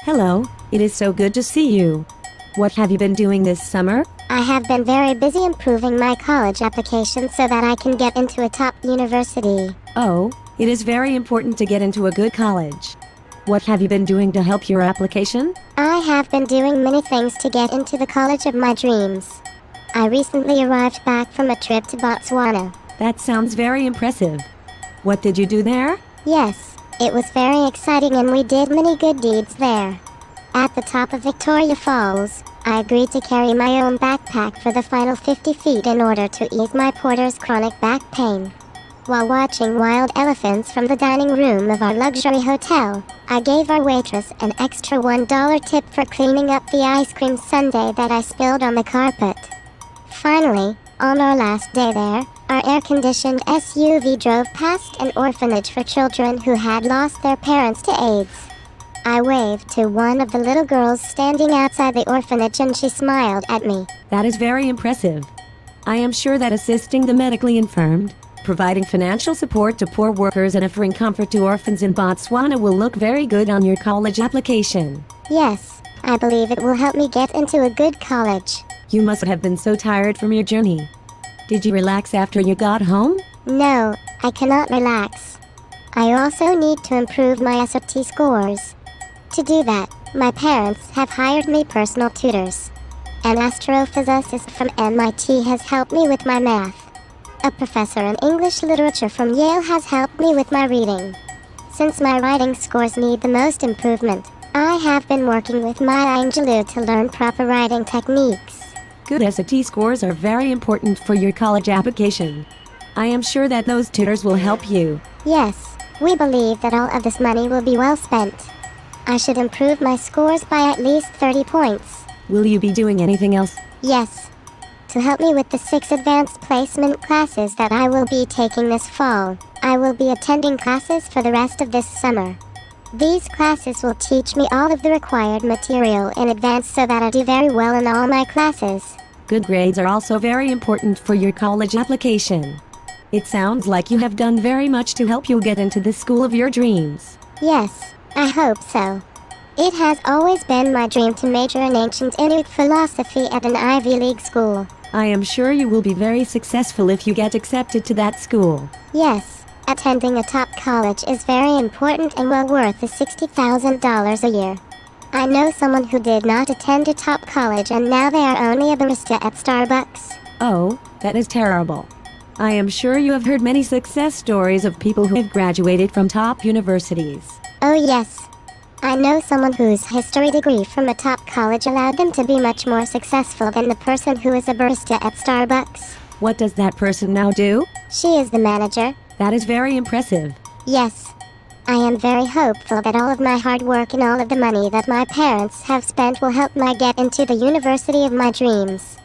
Hello, it is so good to see you. What have you been doing this summer? I have been very busy improving my college application so that I can get into a top university. Oh, it is very important to get into a good college. What have you been doing to help your application? I have been doing many things to get into the college of my dreams. I recently arrived back from a trip to Botswana. That sounds very impressive. What did you do there? Yes, it was very exciting and we did many good deeds there. At the top of Victoria Falls, I agreed to carry my own backpack for the final 50 feet in order to ease my porter's chronic back pain. While watching wild elephants from the dining room of our luxury hotel, I gave our waitress an extra $1 tip for cleaning up the ice cream sundae that I spilled on the carpet. Finally, on our last day there, our air-conditioned SUV drove past an orphanage for children who had lost their parents to AIDS. I waved to one of the little girls standing outside the orphanage and she smiled at me. That is very impressive. I am sure that assisting the medically infirmed, providing financial support to poor workers and offering comfort to orphans in Botswana will look very good on your college application. Yes, I believe it will help me get into a good college. You must have been so tired from your journey. Did you relax after you got home? No, I cannot relax. I also need to improve my SAT scores. To do that, my parents have hired me personal tutors. An astrophysicist from MIT has helped me with my math. A professor in English literature from Yale has helped me with my reading. Since my writing scores need the most improvement, I have been working with Maya Angelou to learn proper writing techniques. Good SAT scores are very important for your college application. I am sure that those tutors will help you. Yes, we believe that all of this money will be well spent. I should improve my scores by at least 30 points. Will you be doing anything else? Yes. To help me with the 6 advanced placement classes that I will be taking this fall, I will be attending classes for the rest of this summer. These classes will teach me all of the required material in advance so that I do very well in all my classes. Good grades are also very important for your college application. It sounds like you have done very much to help you get into the school of your dreams. Yes, I hope so. It has always been my dream to major in ancient Inuit philosophy at an Ivy League school. I am sure you will be very successful if you get accepted to that school. Yes, attending a top college is very important and well worth the $60,000 a year. I know someone who did not attend a top college and now they are only a barista at Starbucks. Oh, that is terrible. I am sure you have heard many success stories of people who have graduated from top universities. Oh yes. I know someone whose history degree from a top college allowed them to be much more successful than the person who is a barista at Starbucks. What does that person now do? She is the manager. That is very impressive. Yes. I am very hopeful that all of my hard work and all of the money that my parents have spent will help me get into the university of my dreams.